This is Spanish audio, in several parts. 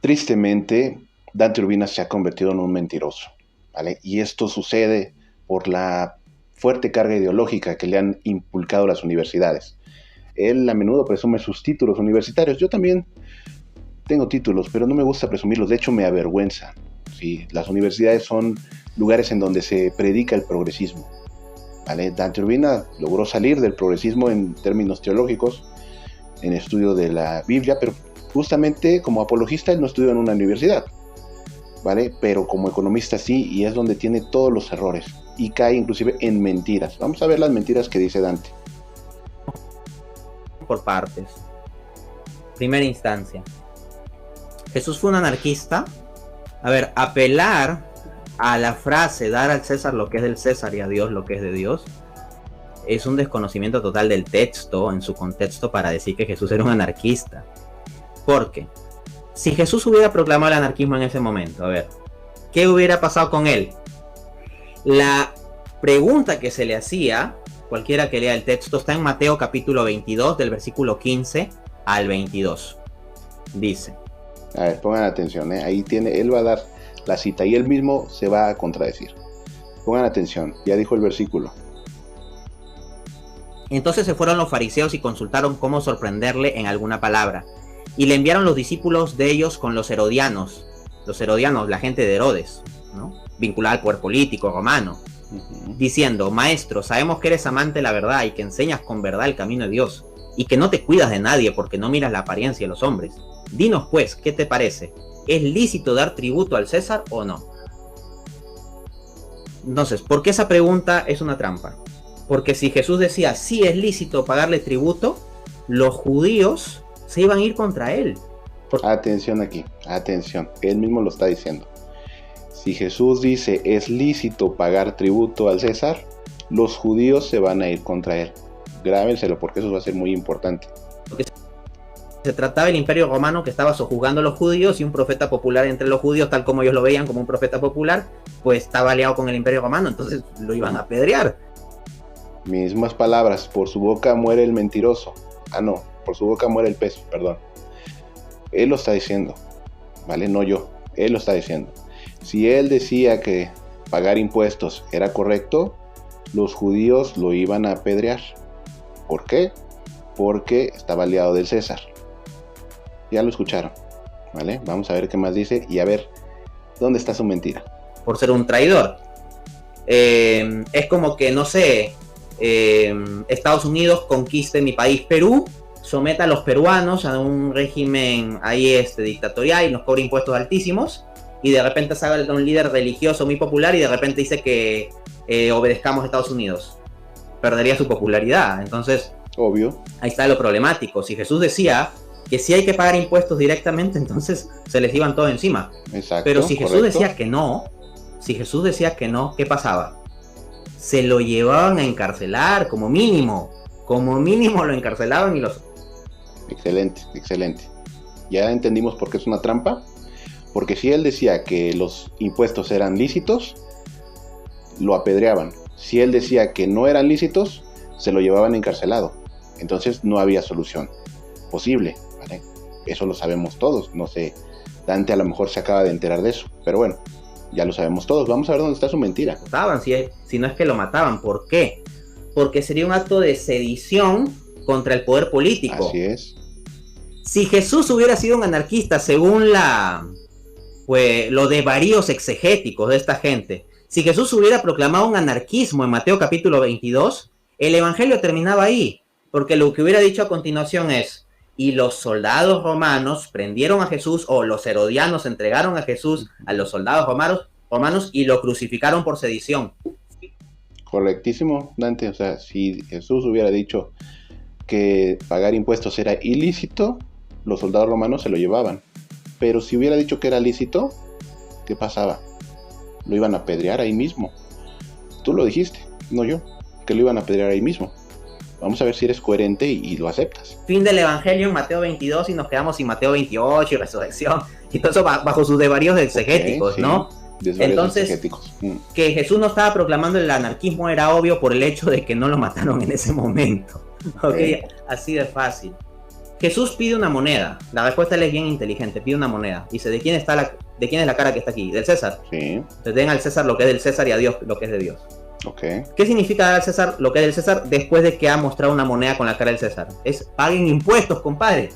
Tristemente, Dante Urbina se ha convertido en un mentiroso, ¿vale? Y esto sucede por la fuerte carga ideológica que le han inculcado las universidades. Él a menudo presume sus títulos universitarios. Yo también tengo títulos, pero no me gusta presumirlos. De hecho, me avergüenza. ¿Sí? Las universidades son lugares en donde se predica el progresismo, ¿vale? Dante Urbina logró salir del progresismo en términos teológicos, en estudio de la Biblia, pero justamente como apologista él no estudió en una universidad, ¿vale? Pero como economista sí, y es donde tiene todos los errores y cae inclusive en mentiras. Vamos a ver las mentiras que dice Dante. Por partes. Primera instancia. Jesús fue un anarquista. A ver, apelar a la frase dar al César lo que es del César y a Dios lo que es de Dios es un desconocimiento total del texto en su contexto para decir que Jesús era un anarquista. Porque si Jesús hubiera proclamado el anarquismo en ese momento, a ver, ¿qué hubiera pasado con él? La pregunta que se le hacía, cualquiera que lea el texto, está en Mateo capítulo 22, del versículo 15 al 22. Dice. A ver, pongan atención, ahí tiene, él va a dar la cita y él mismo se va a contradecir. Pongan atención, ya dijo el versículo. Entonces se fueron los fariseos y consultaron cómo sorprenderle en alguna palabra. Y le enviaron los discípulos de ellos con los herodianos. Los herodianos, la gente de Herodes, ¿no? Vinculada al poder político romano. Diciendo, maestro, sabemos que eres amante de la verdad y que enseñas con verdad el camino de Dios. Y que no te cuidas de nadie porque no miras la apariencia de los hombres. Dinos pues, ¿qué te parece? ¿Es lícito dar tributo al César o no? Entonces, ¿por qué esa pregunta es una trampa? Porque si Jesús decía, sí es lícito pagarle tributo, los judíos se iban a ir contra él. Atención aquí, atención, él mismo lo está diciendo. Si Jesús dice es lícito pagar tributo al César, los judíos se van a ir contra él. Grábenselo porque eso va a ser muy importante. Porque se trataba del imperio romano que estaba sojuzgando a los judíos y un profeta popular entre los judíos, tal como ellos lo veían como un profeta popular, pues estaba aliado con el imperio romano, entonces lo iban a apedrear. Mismas palabras, por su boca muere el mentiroso. No, por su boca muere el pez, perdón. Él lo está diciendo, ¿vale? No yo, él lo está diciendo. Si él decía que pagar impuestos era correcto, los judíos lo iban a apedrear. ¿Por qué? Porque estaba aliado del César. Ya lo escucharon, ¿vale? Vamos a ver qué más dice y a ver dónde está su mentira. Por ser un traidor. Es como que, no sé, Estados Unidos conquiste mi país Perú, someta a los peruanos a un régimen ahí dictatorial y nos cobre impuestos altísimos, y de repente sale un líder religioso muy popular y de repente dice que obedezcamos a Estados Unidos. Perdería su popularidad. Entonces, obvio, ahí está lo problemático. Si Jesús decía que si hay que pagar impuestos directamente, entonces se les iban todos encima. Exacto, pero si Jesús correcto. decía que no, ¿qué pasaba? Se lo llevaban a encarcelar, como mínimo lo encarcelaban y los... Excelente, excelente. Ya entendimos por qué es una trampa. Porque si él decía que los impuestos eran lícitos, lo apedreaban. Si él decía que no eran lícitos, se lo llevaban encarcelado. Entonces no había solución posible, ¿vale? Eso lo sabemos todos. No sé, Dante a lo mejor se acaba de enterar de eso. Pero bueno, ya lo sabemos todos. Vamos a ver dónde está su mentira. Si no es que lo mataban. ¿Por qué? Porque sería un acto de sedición contra el poder político. Así es. Si Jesús hubiera sido un anarquista, según los desvaríos exegéticos de esta gente, si Jesús hubiera proclamado un anarquismo en Mateo capítulo 22, el evangelio terminaba ahí, porque lo que hubiera dicho a continuación es, y los soldados romanos prendieron a Jesús, o los herodianos entregaron a Jesús a los soldados romanos y lo crucificaron por sedición. Correctísimo, Dante. O sea, si Jesús hubiera dicho que pagar impuestos era ilícito, los soldados romanos se lo llevaban. Pero si hubiera dicho que era lícito, ¿qué pasaba? Lo iban a apedrear ahí mismo. Tú lo dijiste, no yo, que lo iban a apedrear ahí mismo. Vamos a ver si eres coherente y lo aceptas. Fin del evangelio en Mateo 22 y nos quedamos sin Mateo 28 y resurrección. Y todo eso bajo sus desvaríos exegéticos, okay, ¿no? Sí. Entonces, que Jesús no estaba proclamando el anarquismo era obvio por el hecho de que no lo mataron en ese momento. Okay. Así de fácil. Jesús pide una moneda. La respuesta es bien inteligente. Pide una moneda. Dice, ¿de quién es la cara que está aquí? Del César. Sí. Entonces den al César lo que es del César y a Dios lo que es de Dios. Okay. ¿Qué significa dar al César lo que es del César después de que ha mostrado una moneda con la cara del César? Es paguen impuestos, compadre.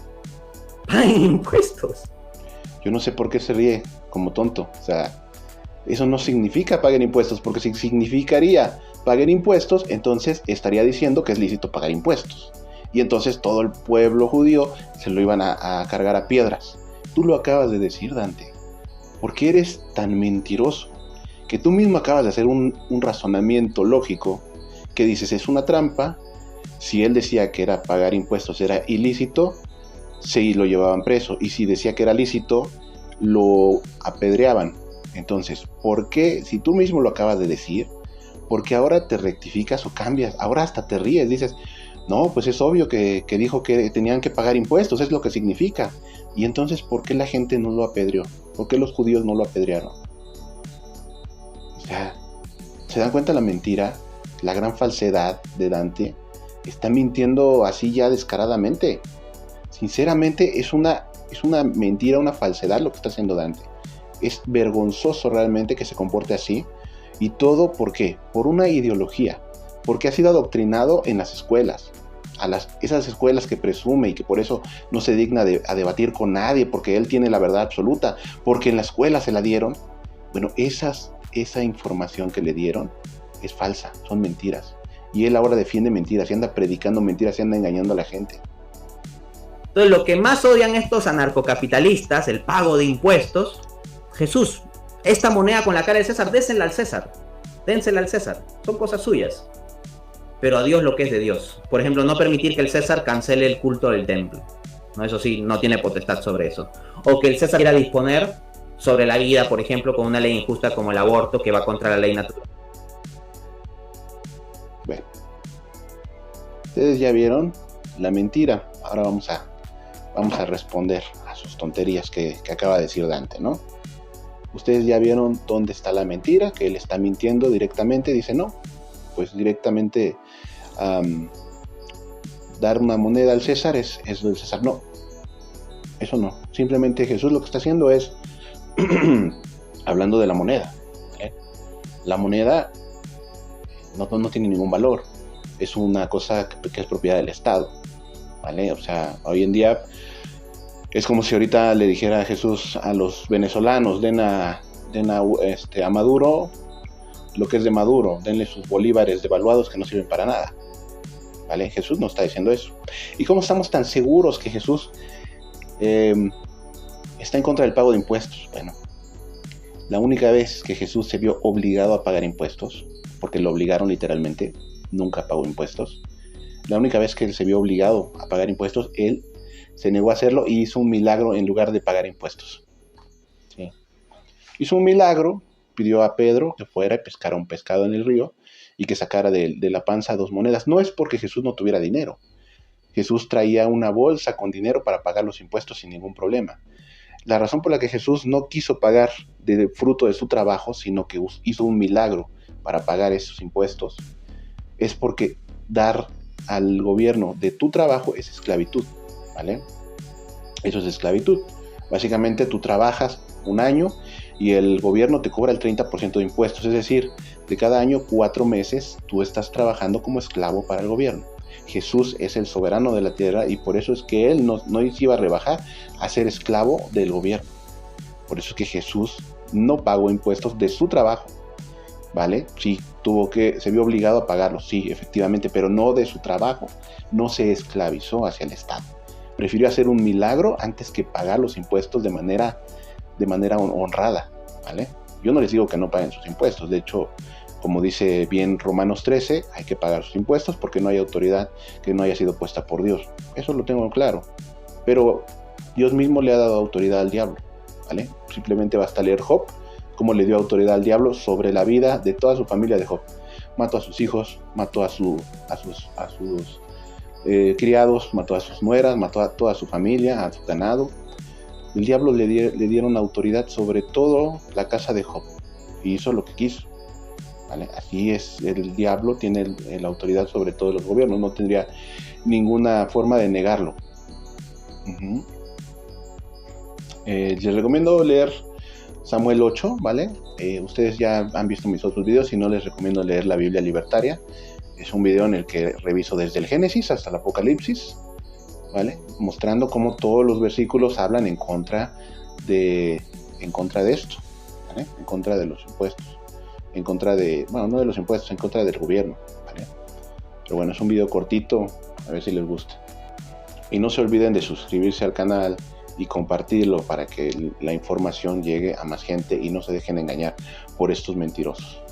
Paguen impuestos. Yo no sé por qué se ríe como tonto. O sea, eso no significa paguen impuestos, porque si significaría paguen impuestos, entonces estaría diciendo que es lícito pagar impuestos. Y entonces todo el pueblo judío se lo iban a cargar a piedras. Tú lo acabas de decir, Dante. ¿Por qué eres tan mentiroso? Que tú mismo acabas de hacer un razonamiento lógico que dices es una trampa. Si él decía que era pagar impuestos era ilícito, sí lo llevaban preso. Y si decía que era lícito, lo apedreaban. Entonces, ¿por qué? Si tú mismo lo acabas de decir, ¿por qué ahora te rectificas o cambias? Ahora hasta te ríes, dices, no, pues es obvio que dijo que tenían que pagar impuestos, es lo que significa. Y entonces, ¿por qué la gente no lo apedreó? ¿Por qué los judíos no lo apedrearon? O sea, ¿se dan cuenta la mentira? La gran falsedad de Dante. Está mintiendo así ya descaradamente. Sinceramente, es una mentira, una falsedad lo que está haciendo Dante. Es vergonzoso realmente que se comporte así. Y todo, ¿por qué? Por una ideología. Porque ha sido adoctrinado en las escuelas. Esas escuelas que presume y que por eso no se digna a debatir con nadie, porque él tiene la verdad absoluta, porque en la escuela se la dieron. Bueno, esa información que le dieron es falsa, son mentiras. Y él ahora defiende mentiras, y anda predicando mentiras, y anda engañando a la gente. Entonces, lo que más odian estos anarcocapitalistas, el pago de impuestos, Jesús, esta moneda con la cara de César, désela al César. Dénsela al César, son cosas suyas. Pero a Dios lo que es de Dios. Por ejemplo, no permitir que el César cancele el culto del templo. No, eso sí, no tiene potestad sobre eso. O que el César quiera disponer sobre la vida, por ejemplo, con una ley injusta como el aborto, que va contra la ley natural. Bueno, ustedes ya vieron la mentira. Ahora vamos a responder a sus tonterías que acaba de decir Dante, ¿no? Ustedes ya vieron dónde está la mentira, que él está mintiendo directamente, dice no. Pues directamente dar una moneda al César es del César. No, eso no. Simplemente Jesús lo que está haciendo es hablando de la moneda. ¿Vale? La moneda no tiene ningún valor. Es una cosa que es propiedad del Estado. ¿Vale? O sea, hoy en día es como si ahorita le dijera a Jesús a los venezolanos, den a Maduro lo que es de Maduro, denle sus bolívares devaluados que no sirven para nada. ¿Vale? Jesús no está diciendo eso. ¿Y cómo estamos tan seguros que Jesús está en contra del pago de impuestos? Bueno, la única vez que Jesús se vio obligado a pagar impuestos, porque lo obligaron literalmente, nunca pagó impuestos. La única vez que él se vio obligado a pagar impuestos, él se negó a hacerlo y hizo un milagro en lugar de pagar impuestos. ¿Sí? Hizo un milagro. Pidió a Pedro que fuera y pescara un pescado en el río y que sacara de la panza 2 monedas. No es porque Jesús no tuviera dinero. Jesús traía una bolsa con dinero para pagar los impuestos sin ningún problema. La razón por la que Jesús no quiso pagar de fruto de su trabajo, sino que hizo un milagro para pagar esos impuestos, es porque dar al gobierno de tu trabajo es esclavitud, ¿vale? Eso es esclavitud. Básicamente tú trabajas un año y el gobierno te cobra el 30% de impuestos, es decir, de cada año 4 meses tú estás trabajando como esclavo para el gobierno. Jesús es el soberano de la tierra y por eso es que él no se iba a rebajar a ser esclavo del gobierno. Por eso es que Jesús no pagó impuestos de su trabajo, ¿vale? Sí, se vio obligado a pagarlos, sí, efectivamente, pero no de su trabajo, no se esclavizó hacia el Estado. Prefirió hacer un milagro antes que pagar los impuestos de manera honrada, ¿vale? Yo no les digo que no paguen sus impuestos, de hecho, como dice bien Romanos 13, hay que pagar sus impuestos porque no hay autoridad que no haya sido puesta por Dios. Eso lo tengo claro, pero Dios mismo le ha dado autoridad al diablo, ¿vale? Simplemente basta leer Job, cómo le dio autoridad al diablo sobre la vida de toda su familia de Job. Mató a sus hijos, mató a sus criados, mató a sus nueras, mató a toda su familia, a su ganado. El diablo le dieron autoridad sobre toda la casa de Job y hizo lo que quiso, ¿vale? Así es, el diablo tiene la autoridad sobre todos los gobiernos, no tendría ninguna forma de negarlo. Uh-huh. Les recomiendo leer Samuel 8, ¿vale? Ustedes ya han visto mis otros videos y no les recomiendo leer la Biblia Libertaria. Es un video en el que reviso desde el Génesis hasta el Apocalipsis, ¿vale? Mostrando cómo todos los versículos hablan en contra de esto, ¿vale? En contra de los impuestos, en contra de, bueno, no de los impuestos, en contra del gobierno, ¿vale? Pero bueno, es un video cortito, a ver si les gusta. Y no se olviden de suscribirse al canal y compartirlo para que la información llegue a más gente y no se dejen engañar por estos mentirosos.